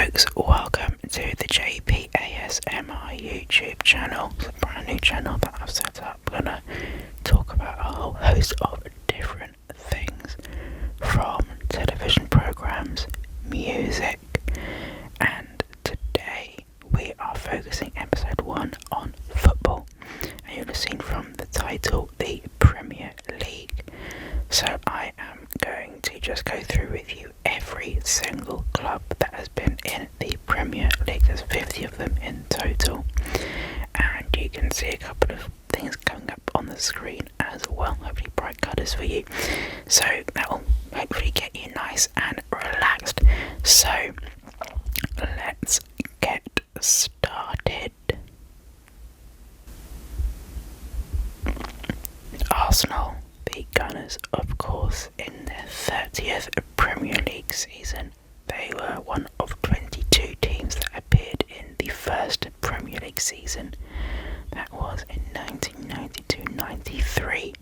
folks, welcome to the JPASMR YouTube channel. It's a brand new channel that I've set up. I'm going to talk about a whole host of different things, from television programs, music, and today we are focusing episode 1 on football. And you'll have seen from the title, the Premier League. So I am going to just go through with you every single club that has been in the Premier League. There's 50 of them in total, and you can see a couple of things coming up on the screen as well, hopefully bright colours for you, so that will hopefully get you nice and relaxed. So let's get started. Arsenal, the Gunners, of course, in their 30th Premier League season. They were one of 22 teams that appeared in the first Premier League season. That was in 1992-93,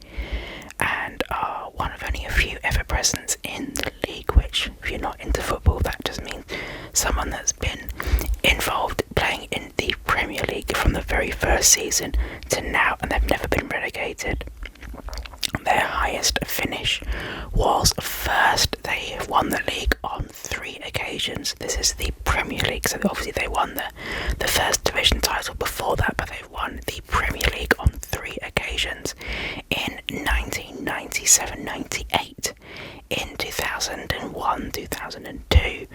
and are one of only a few ever presents in the league, which, if you're not into football, that just means someone that's been involved playing in the Premier League from the very first season to now, and they've never been relegated. Their highest finish was first. They won the league on 3 occasions. This is the Premier League, so obviously they won the first division title before that, but they've won the Premier League on 3 occasions: in 1997-98, in 2001-2002,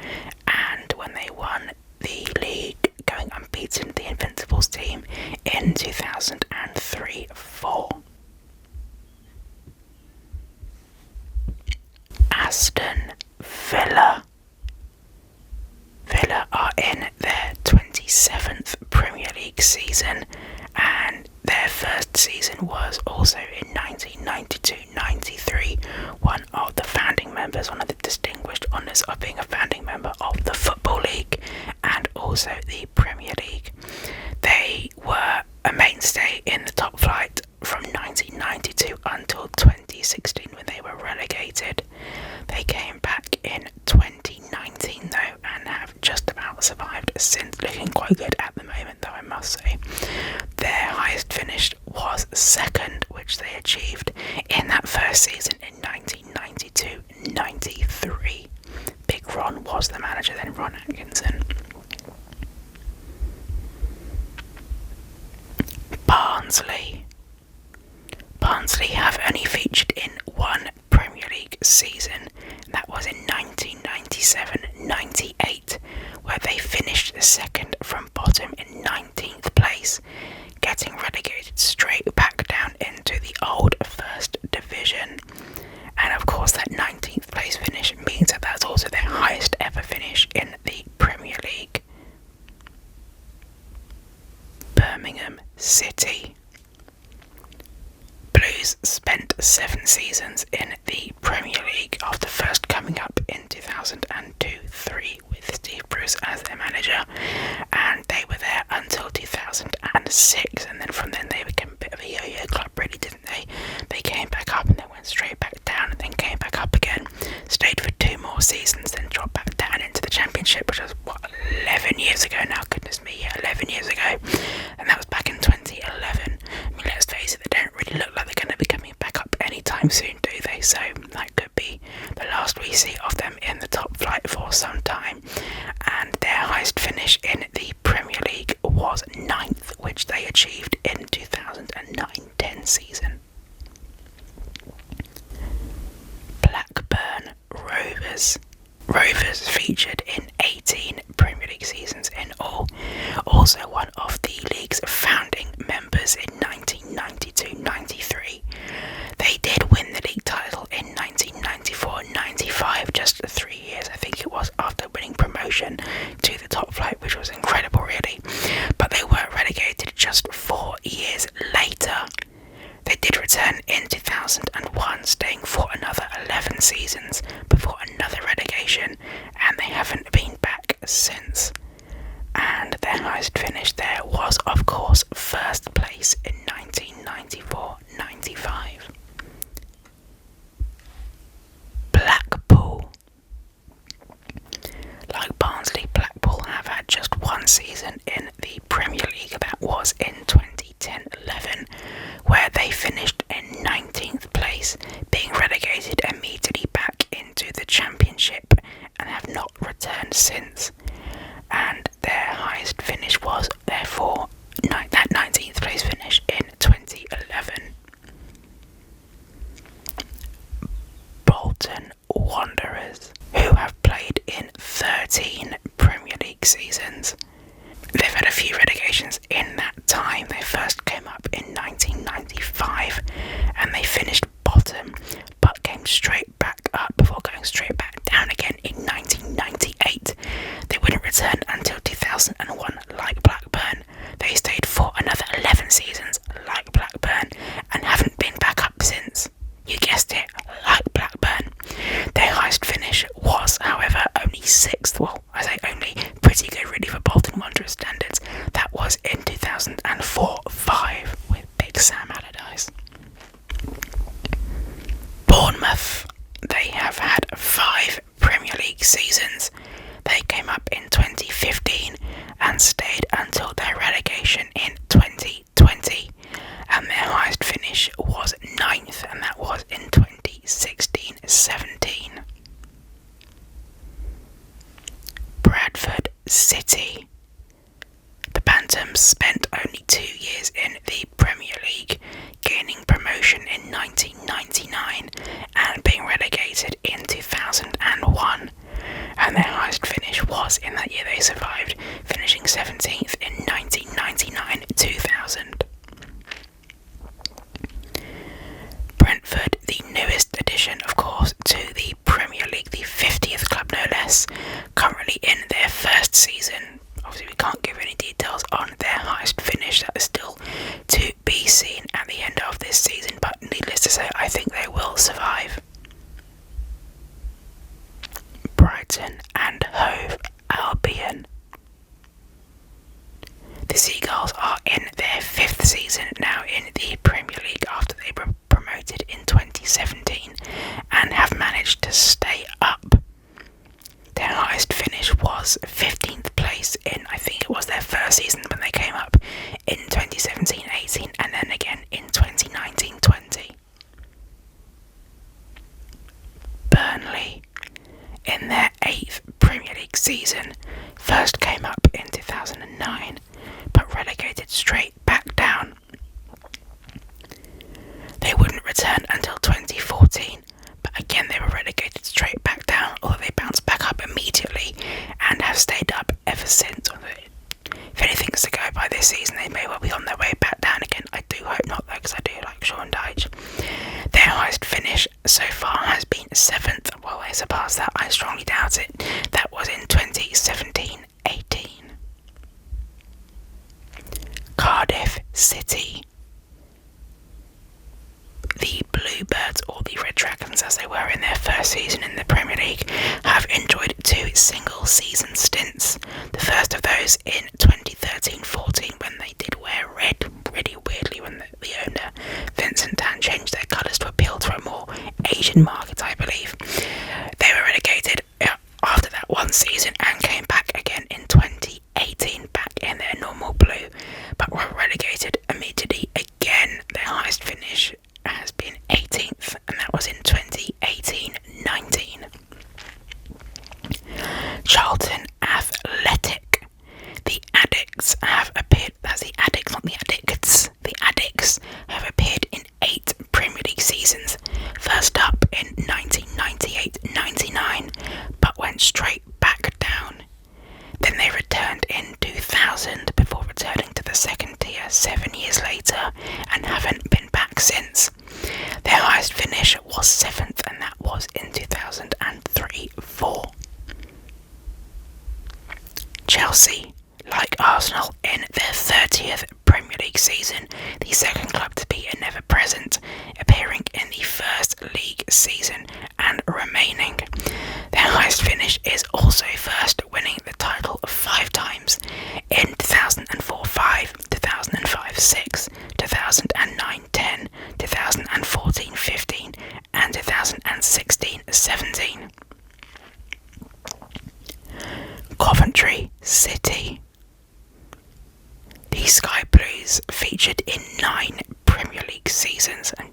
and when they won the league going unbeaten, the Invincibles team, in 2003-04. Aston Villa. Villa are in their 27th Premier League season, and their first season was also in 1992-93, one of the founding members, one of the distinguished honours of being a founding member of the Football League and also the Premier League. They were a mainstay in the top flight from 1992 until 2016, when they were relegated. They came back in 2019 though, and have just about survived since, looking quite good at the moment though, I must say. Their highest finish was second, which they achieved in that first season in 1992-93. Big Ron was the manager then, Ron Atkinson. Barnsley. Barnsley have only featured in one Premier League season, and that was in 1997-98, where they finished second from bottom in 19th place, getting relegated straight back down into the old First Division. And of course that 19th place finish means that that's also their highest ever finish in the Premier League. Birmingham City. Blues spent 7 seasons in the Premier League after first coming up in 2002-03 with Steve Bruce as their manager, and they were there until 2006, and then from then they became a bit of a yo-yo club, really, didn't they? They came back up and then went straight back down and then came back up again, stayed for 2 more seasons, then dropped back down into the Championship, which was 11 years ago now, goodness me, 11 years ago, and that was back in 2011. I mean, let's face it, they don't really look like they're going to be coming back up anytime soon, do they? So that could be the last we see of them in the top flight for some time. And their highest finish in the Premier League was 9th, which they achieved in 2009-10 season. Blackburn Rovers. Rovers featured in 18 Premier League seasons in all, also one of the league's founding members in 1992-93. They did win the league title in 1994-95, just 3 years I think it was after winning promotion to the top flight, which was incredible really, but they were relegated just 4 years later. They did return in 2001, staying for another 11 seasons before another relegation, and they haven't been back since. And their highest finish there was, of course, first place in 1994-95. Blackpool. Like Barnsley, Blackpool season in the Premier League. That was in 2010-11, where they finished in 19th place, being relegated immediately back into the Championship and have not returned since. And their highest finish was therefore that 19th place finish in 2011. Bolton Wanderers, who have played in 13 Premier League seasons. They've had a few relegations in that time. They first came up in 1995 and they finished bottom, but came straight back up before going straight back down again in 1998. They wouldn't return until 2001 like Blackburn. They stayed for another 11 seasons like Blackburn and haven't been back up since. You guessed it, like Blackburn. Their highest finish was, however, only 6th. Well, I say only, pretty good really for Bolton Wanderers standards. That was in 2004-05 with Big Sam Allardyce. Bournemouth, they have had 5 Premier League seasons. They came up in 2015 and stayed until their relegation in 2020. And their highest finish was 9th, and that was in 2016-17. Bradford City. The Bantams spent only 2 years in the Premier League, gaining promotion in 1999 and being relegated in 2001. And their highest finish was in that year they survived, finishing 17th in 1999-2000. Brentford, the newest addition, of course, to the Premier League, the 50th club no less, currently in their first season. Obviously we can't give any details on their highest finish, that is still to be seen at the end of this season, but needless to say, I think they will survive. Brighton and Hove Albion. The Seagulls are in their 5th season now in the Premier League after they were promoted in 2017 and have managed to stay up. Their highest finish was 15th place in, I think it was their first season when they came up in 2017-18 and then again in 2019-20. Burnley, in their 8th Premier League season, first came up in 2009 but relegated straight back down. They wouldn't return until 2014, but again they were relegated straight back down, although they bounced back up immediately and have stayed up ever since. If anything's to go by this season, they may well be on their way back down again. I do hope not though, because I do like Sean Dyche. Their highest finish so far has been 7th. Will they surpass that? I strongly doubt it. That was in 2017-18. Cardiff City. The Bluebirds, or the Red Dragons as they were in their first season in the Premier League, have enjoyed 2 single season stints. The first of those in 2013-14 when they did wear red, really weirdly, when the owner Vincent Tan changed their colours to appeal to a more Asian market, I believe. They were relegated after that one season and came back again in 2018, back in their normal blue, but were relegated immediately again. Their highest finish has been 18th, and that was in 2018-19. Charlton Athletic. The Addicts have appeared, that's the Addicts, not the Addicts. The Addicts have appeared in 8 Premier League seasons, first up in 1998-99, but went straight back down. Then they returned in 2000 before returning to the second tier 7 years later and haven't been back since. Their highest finish was 7th, and that was in 2003-04. Chelsea, like Arsenal, in their 30th Premier League season, the second club to be an ever-present, appearing in the first league season and remaining. Their highest finish is also first, winning the title 5 times in 2004-5, 2005-6, 2009-10, 2014-15 and 2016-17. Coventry City. Sky Blues featured in 9 Premier League seasons, and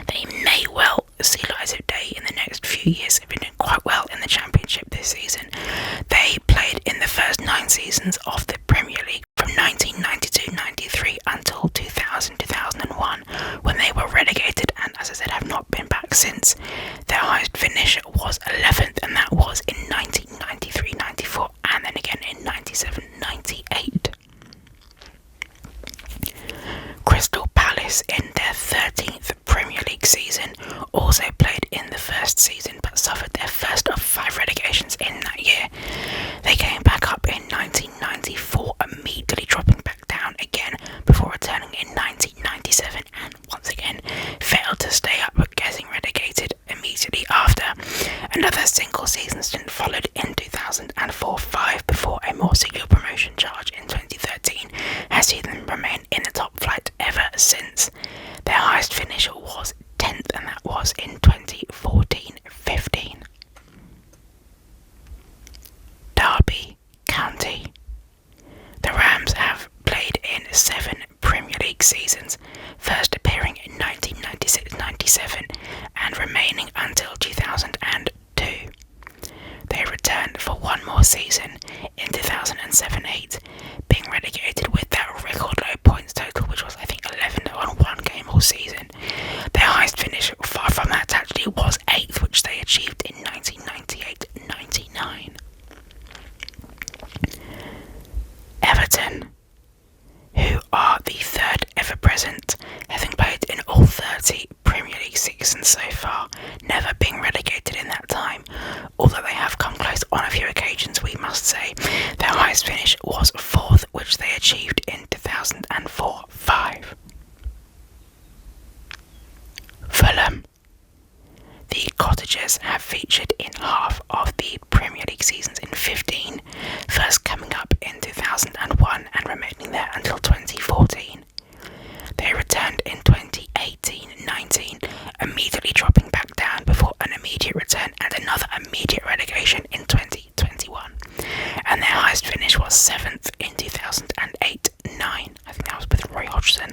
they may well see light of day in the next few years. They've been doing quite well in the Championship this season. They played in the first 9 seasons of the Premier League from 1992-93 until 2000-2001, when they were relegated, and as I said, have not been back since. Their highest finish was 11th, and that was in 1993-94, and then again in 97-98. Crystal Palace, in their 13th Premier League season, also played in the first season but suffered their first of 5 relegations in that year. They came back up in 1994, immediately dropping back down again before returning in 1997, and once again failed to stay up but getting relegated immediately after. Another single season stint followed in 2004-05 before a more secure promotion charge in 2013 has seen them remain in the top flight ever since. Their highest finish was 10th, and that was in 2014-15. Derby County. The Rams have played in 7 Premier League seasons, first appearing in 1996-97 and remaining until 2002. They returned for one more season in 2007-08, being relegated with their record low points total, which was I think 11 on one game all season. Their highest finish, far from that actually, was 8th, which they achieved in 1998-99. Everton, who are the 3rd ever present, having played in all 30 Premier League seasons so far, never being relegated in that time, although they have come close on a few occasions, we must say. Their highest finish was 4th, which they achieved in 2004-05. Fulham. The Cottagers have featured in half of the Premier League seasons in 15, first coming up in 2001 and remaining there until 2014. They returned in 2018-19, immediately dropping back down before an immediate return and another immediate relegation in 2021. And their highest finish was 7th in 2008-9. I think that was with Roy Hodgson.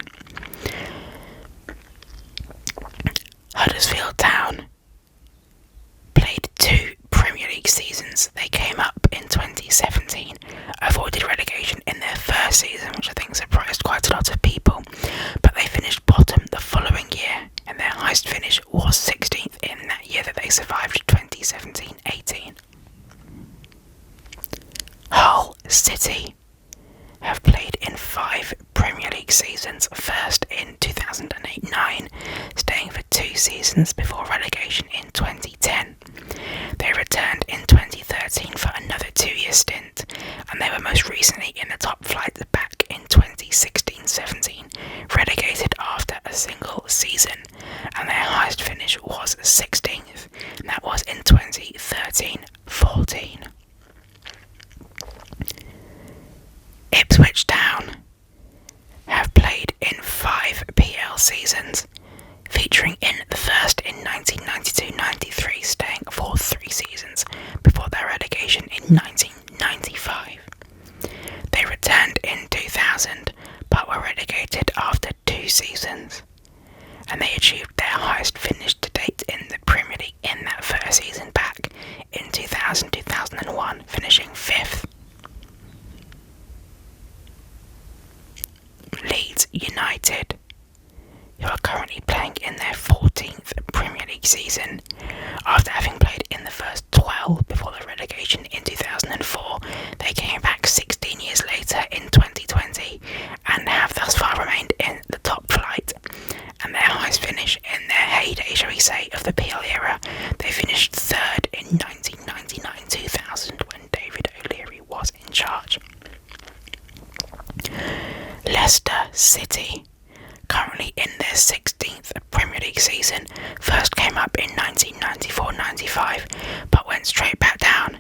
Huddersfield Town played 2 Premier League seasons. They came up in 2017, avoided relegation in their first season, which I think surprised quite a lot of people, but they finished bottom the following year, and their highest finish was 16th in that year that they survived 2017-18. Hull City have played in 5 Premier League seasons, first in 2008-09, staying for 2 seasons before relegation in 2010. They returned in 2013 for another 2-year stint, and they were most recently in the top flight back in 2016-17, relegated after a single season, and their highest finish was 16th, and that was in 2013-14. Ipswich Town have played in 5 PL seasons, featuring in the first in 1992-93, staying for 3 seasons before their relegation in 1995. They returned in 2000, but were relegated after 2 seasons, and they achieved their highest finish to date in the Premier League in that first season back in 2000-2001, finishing 5th. Leeds United, who are currently playing in their 14th Premier League season, after having played in the first 12 before the relegation in 2004, they came back 16 years later in 2020 and have thus far remained in the top flight. And their highest finish in their heyday, shall we say, of the PL era, they finished 3rd in 1999-2000 when David O'Leary was in charge. Leicester City, currently in their 16th Premier League season, first came up in 1994-95 but went straight back down.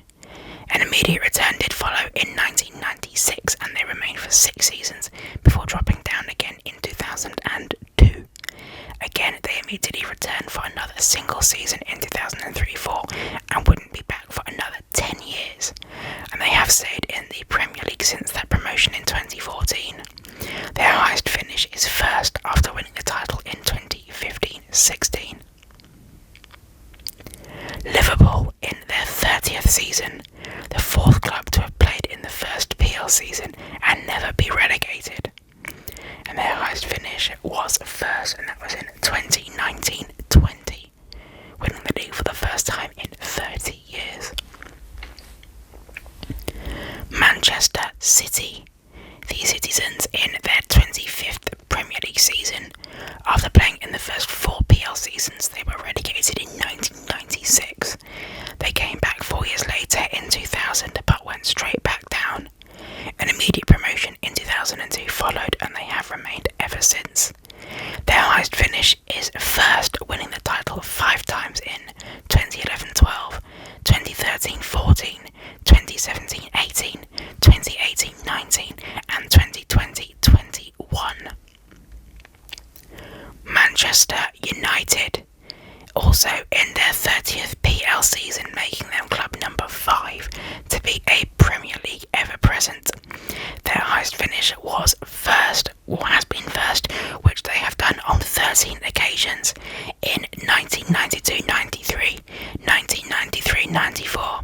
An immediate return did follow in 1996, and they remained for 6 seasons before dropping down again in 2002. Again, they immediately returned for another single season in 2003-04 and wouldn't be back for another 10 years. And they have stayed in the Premier League since that promotion in 2014. Their highest finish is first after winning the title in 2015-16. Liverpool in their 30th season, the fourth club to have played in the first PL season and never be relegated. And their highest finish was first, and that was in 2019-20, winning the league for the first time in 30 years. Manchester City, the citizens in their 25th Premier League season. After playing in the first 4 PL seasons, they were relegated in 1996. They came back 4 years later in 2000, but went straight back down. An immediate promotion in 2002 followed, and they have remained ever since. Their highest finish is first, winning the title 5 times in 2011-12, 2013-14, 2017-18, 2018-19 and 2020-21. Manchester United, also in their 30th PL season, making them club number 5 to be a Premier League ever present. Their highest finish was first, or has been first, which they have done on 13 occasions in 1992-93, 1993-94,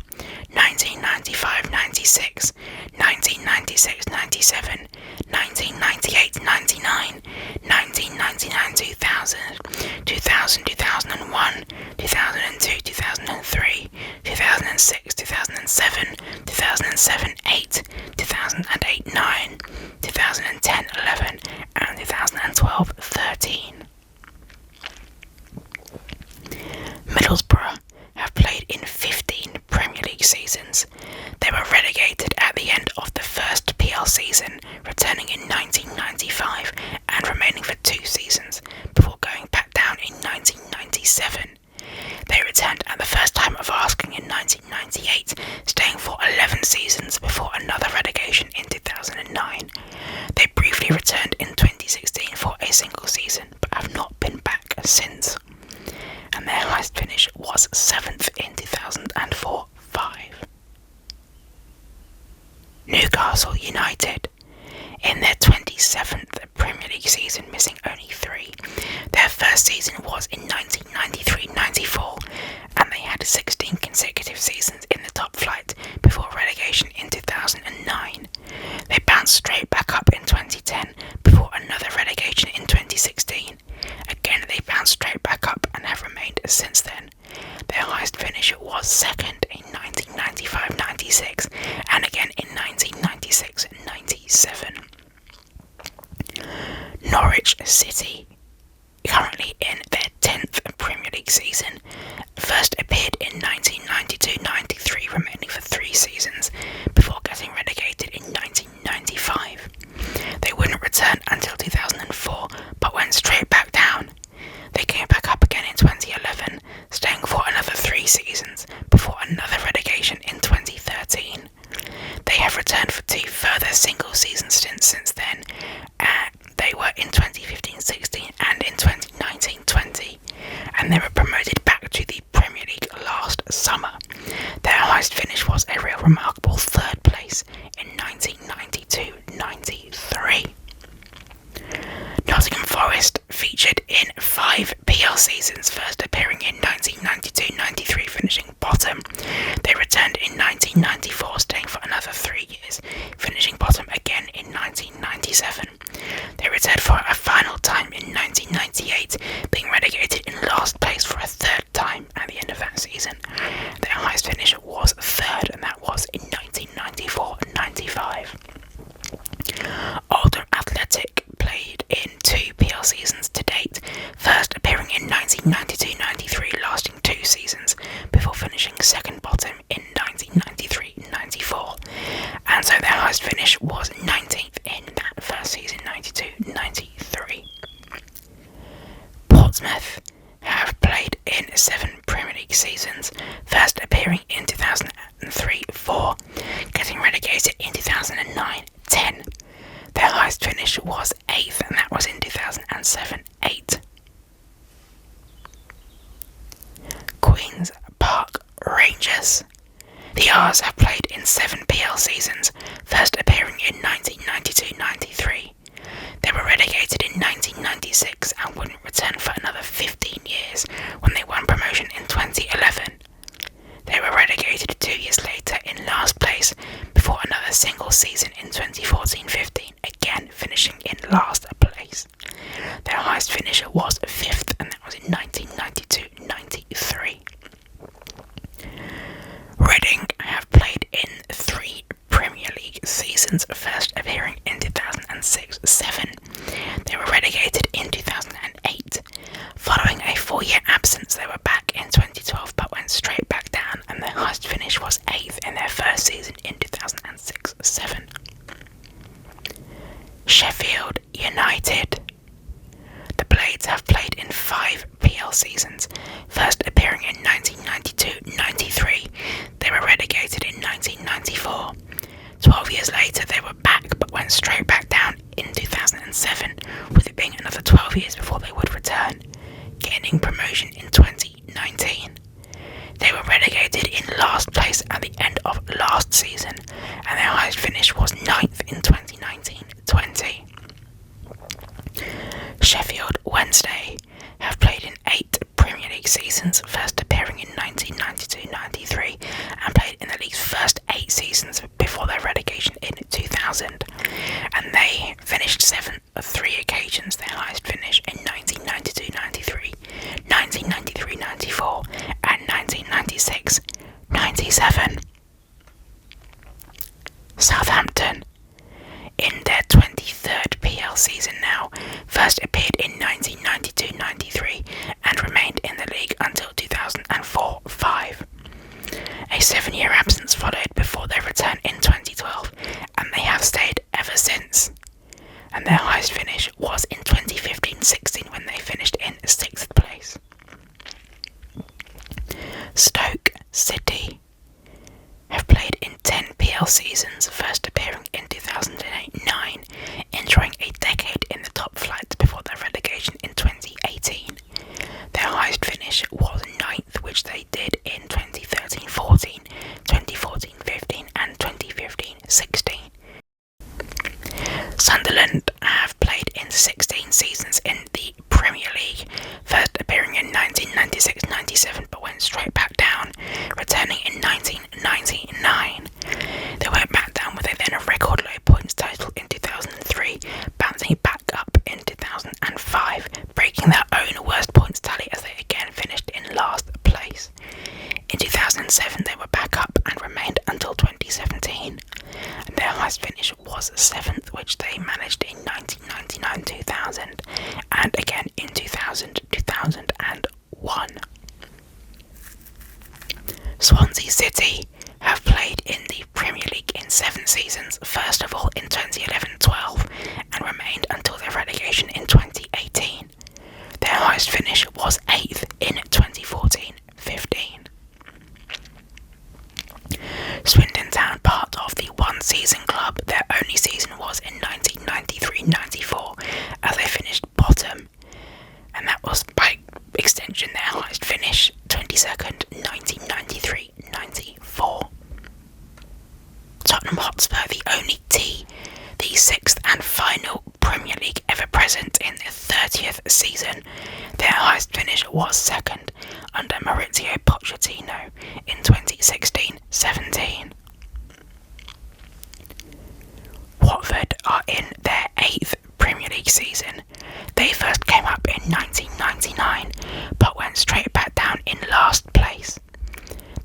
1995-96, 1996-97, 1998-99, 1999-2000, 2000-2001, 2002-2003, 2006-2007, 2007-8, 2008-9, 2010-11 and 2012-13. Middlesbrough have played in 15 Premier League seasons. They were relegated at the end of the first PL season, returning in 1995 and remaining for 2 seasons before going back down in 1997. They returned at the first time of asking in 1998, staying for 11 seasons before another relegation in 2009. They briefly returned in 2016 for a single season, but have not been back since. And their highest finish was 7th in 2004-05. Newcastle United, in their 27th Premier League season, missing only 3. Their first season was in 1993-94, and they had 16 consecutive seasons in the top flight before relegation in 2009. They bounced straight back up in 2010 before another relegation in 2016. Again, they bounced straight back up and have remained since then. Their highest finish was 2nd in 1995-96 and again in 1996-97. Norwich City, currently in their 10th Premier League season, first appeared in 1992-93, remaining for 3 seasons before getting relegated in 1995. They wouldn't return until 2004, but went straight back down. They came back up again in 2011, staying for another 3 seasons before another relegation in 2013. They have returned for 2 further single season stints since then. They were in 2015-16 and in 2019-20, and they were promoted back to the Premier League last summer. Their highest finish was a real remarkable 3rd place in 1992-93. Nottingham Forest featured in 5 PL seasons, first appearing in 1992-93, finishing bottom. They returned in 1994, staying for another 3 years, finishing bottom again in 1997. They returned for a final time in 1998, being relegated in last place for a 3rd time at the end of that season. Their highest finish was 3rd, and that was in 1994-95. Oldham Athletic played in 2 PL seasons to date, first appearing in 1992-93, lasting 2 seasons before finishing 2nd bottom in 1993-94, and so their highest finish was 19th in that first season, 92-93. Portsmouth have played in 7 Premier League seasons, first appearing in 2003-04, getting relegated in 2009-10. Their highest finish was 8th, and that was in 2007-8. Queen's Park Rangers. The R's have played in 7 PL seasons, first appearing in 1992-93. full season in 2014-15, again finishing in last place. Their highest finisher was 5th, and that was in 1992-93. Reading have played in 3 Premier League seasons, first appearing in 2006-07. They were relegated in 2008. Following a 4-year absence, they were back in 2012 but went straight back down, and their highest finish was 8th in their first season in 2006-07. Sheffield United. The Blades have played in 5 PL seasons, first appearing in 1992-93. They were relegated in 1994. 12 years later they were back but went straight back down in 2007, with it being another 12 years before they would return, gaining promotion in 2019. They were relegated in last place at the end of last season, and their highest finish was 9th in 2019-20. Sheffield Wednesday have played in 8 Premier League seasons, first appearing in 1992-93, and played in the league's first 8 seasons before their relegation in 2000. And they finished 7th of 3 occasions, their highest finish in 1992-93, 1993-94, and 1996-97. Southampton, in their 23rd PL season now, first appeared in 1992-93 and remained in the league until 2004-05. A 7-year absence followed before their return in 2012, and they have stayed ever since. And their highest finish was in 2015-16 when they finished in 6th place. Stoke City have played in 10 PL seasons, first appearing in 2008-09, enjoying a decade in the top flight before their relegation in 2018. Their highest finish was 9th, which they did in 2013-14, 2014-15 and 2015-16. Sunderland have played in 16 seasons in the Premier League, first appearing in 1996-97 but went straight back down, returning in 1999. They went back down with a then a record low points total in 2003, bouncing back up in 2005, breaking their own worst points tally as they again finished in last place. In 2007 they were back up and remained until 2017. And their highest finish was 7th, which they managed in 1999-2000 and again in 2000-2001. Swansea City have played in the Premier League in 7 seasons, first of all in 2011-12 and remained until their relegation in 2018. Their highest finish was 8th in 2014-15. Swindon Town, part of the one-season club, their only season was in 1993-94 as they finished bottom, and that was by extension their highest finish, 22nd, 1993-94. Tottenham Hotspur, the only the 6th and final Premier League ever present in their 30th season, their highest finish was 2nd under Maurizio Pochettino in 2016-17. Watford are in their 8th Premier League season. They first came up in 1999 but went straight back down in last place.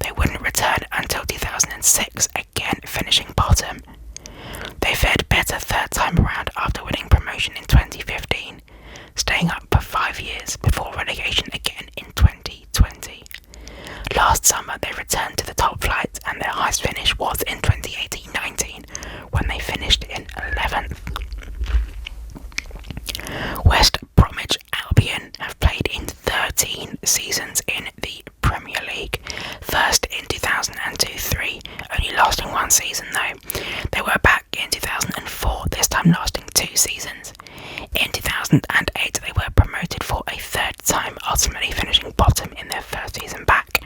They wouldn't return until 2006, again finishing bottom. They fared better third time around after winning promotion in 2015, staying up for 5 years before relegation again in 2020. Last summer they returned to the top flight and their highest finish was in 2018-19 when they finished in 11th. West Bromwich Albion have played in 13 seasons in the Premier League, first in 2002-03, only lasting 1 season though. They were back in 2004, this time lasting 2 seasons. In 2008 they were promoted for a 3rd time, ultimately finishing bottom in their 1st season back.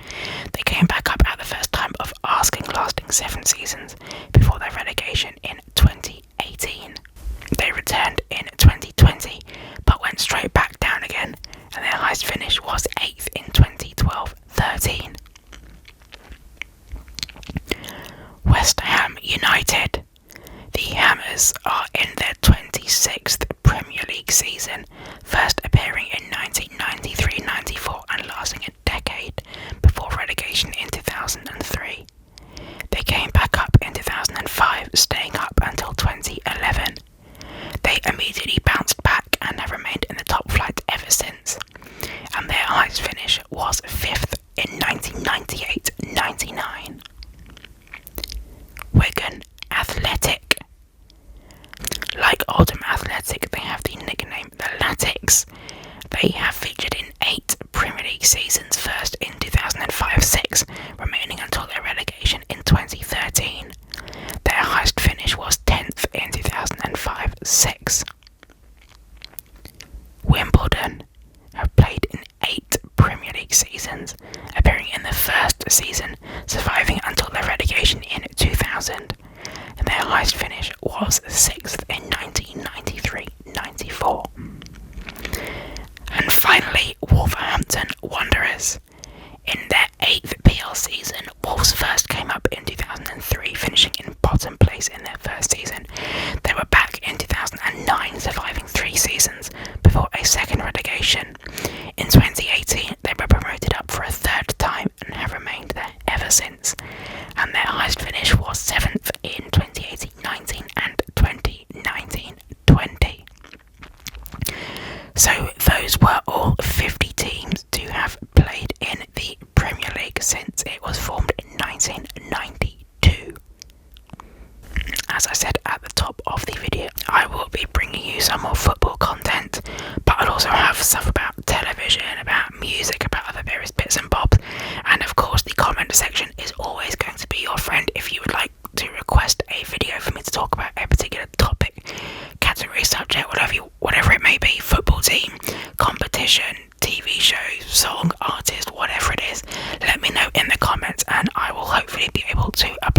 They came back up at the first time of asking, lasting 7 seasons before their relegation in 2018. They returned in 2020 but went straight back down again, and their highest finish was 8th in 2012-13. West Ham United Wanderers are in their 26th Premier League season, first appearing in 1993-94 and lasting a decade before relegation in 2003. They came back up in 2005, staying up until 2011. They immediately bounced back and have remained in the top flight ever since, and their highest finish was 5th in 1998-99. Wigan Athletic. Like Oldham Athletic, they have the nickname the Latics. They have featured in 8 Premier League seasons, first in 2005-06, remaining until their relegation in 2013. Their highest finish was 10th in 2005-06. Wimbledon have played in 8 Premier League seasons, appearing in the first season, surviving until their relegation in 2000, and their highest finish was 6th in 1993-94. And finally, Wolverhampton Wanderers. In their 8th PL season, Wolves first came up in 2003, finishing in bottom place in their first season. They were back in 2009, surviving 3 seasons before a second relegation. In 2018, they were promoted up for a 3rd time and have remained there ever since. And their highest finish was 7th in 2018-19 and 2019-20. So those were all 50 teams to have played in the Premier League since it was formed in 1992. As I said at the top of the video, I will be bringing you some more football content, but I'll also have stuff about television, about music, about other various bits and bobs, and of course the comment section is always going to be your friend if you would like to request a video for me to talk about a particular topic, category, subject, whatever it may be, football team, competition, TV show, song, artist, whatever it is. Let me know in the comments and I will hopefully be able to upload